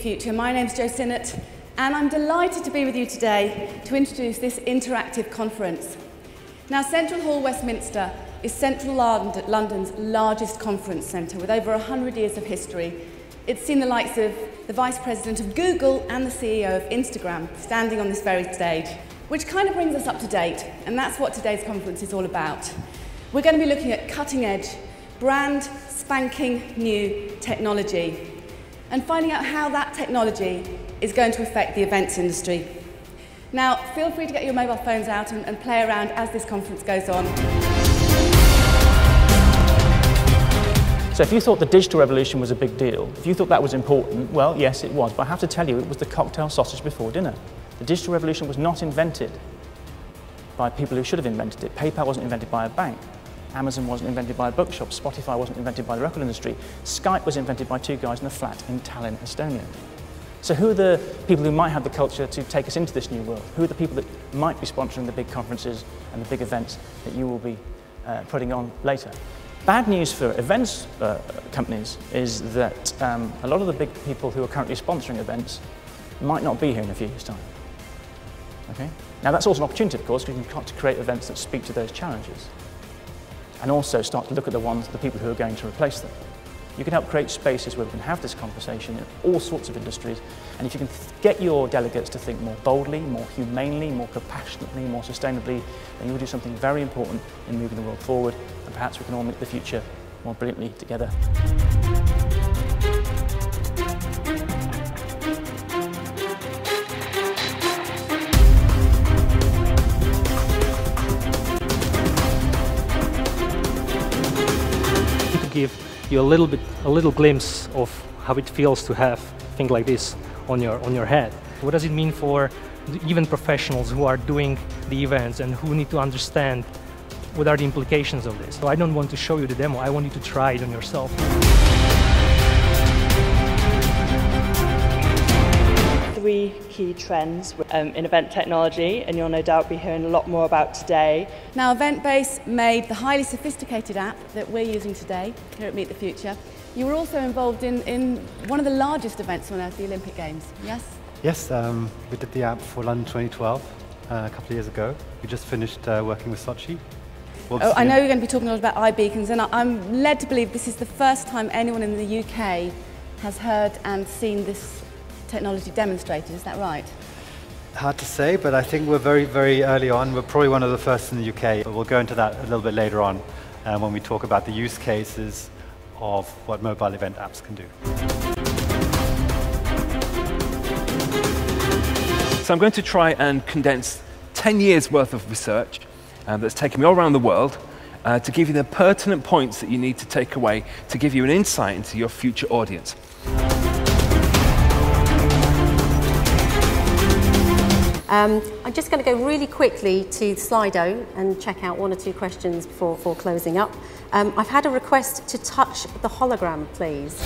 future. My name's Jo Sinnott, and I'm delighted to be with you today to introduce this interactive conference. Now, Central Hall, Westminster, is central London's largest conference centre with over 100 years of history. It's seen the likes of the Vice President of Google and the CEO of Instagram standing on this very stage, which kind of brings us up to date, and that's what today's conference is all about. We're going to be looking at cutting-edge, brand spanking new technology and finding out how that technology is going to affect the events industry. Now, feel free to get your mobile phones out and play around as this conference goes on. So if you thought the digital revolution was a big deal, if you thought that was important, well, yes, it was. But I have to tell you, it was the cocktail sausage before dinner. The digital revolution was not invented by people who should have invented it. PayPal wasn't invented by a bank. Amazon wasn't invented by a bookshop. Spotify wasn't invented by the record industry. Skype was invented by two guys in a flat in Tallinn, Estonia. So who are the people who might have the culture to take us into this new world? Who are the people that might be sponsoring the big conferences and the big events that you will be putting on later? Bad news for events companies is that a lot of the big people who are currently sponsoring events might not be here in a few years' time. Okay? Now that's also an opportunity, of course, because you can start to create events that speak to those challenges and also start to look at the people who are going to replace them. You can help create spaces where we can have this conversation in all sorts of industries, and if you can get your delegates to think more boldly, more humanely, more compassionately, more sustainably, then you will do something very important in moving the world forward, and perhaps we can all make the future more brilliantly together. Give you a little glimpse of how it feels to have things like this on your head. What does it mean for even professionals who are doing the events and who need to understand what are the implications of this? So I don't want to show you the demo, I want you to try it on yourself. Three key trends in event technology, and you'll no doubt be hearing a lot more about today. Now, Eventbase made the highly sophisticated app that we're using today here at Meet the Future. You were also involved in one of the largest events on earth, the Olympic Games, yes? Yes, we did the app for London 2012 a couple of years ago. We just finished working with Sochi. Oh, I know you're going to be talking a lot about iBeacons, and I'm led to believe this is the first time anyone in the UK has heard and seen this technology demonstrated, is that right? Hard to say, but I think we're very, very early on. We're probably one of the first in the UK, but we'll go into that a little bit later on when we talk about the use cases of what mobile event apps can do. So I'm going to try and condense 10 years worth of research that's taken me all around the world to give you the pertinent points that you need to take away to give you an insight into your future audience. I'm just going to go really quickly to Slido and check out one or two questions before closing up. I've had a request to touch the hologram, please.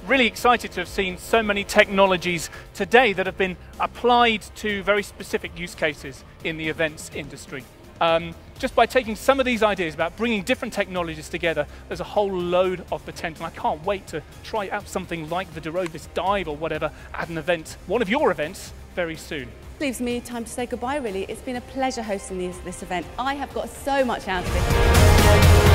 Really excited to have seen so many technologies today that have been applied to very specific use cases in the events industry. Just by taking some of these ideas about bringing different technologies together, there's a whole load of potential. I can't wait to try out something like the Durovis Dive or whatever at an event, one of your events, very soon. Leaves me time to say goodbye, really. It's been a pleasure hosting this event. I have got so much out of it.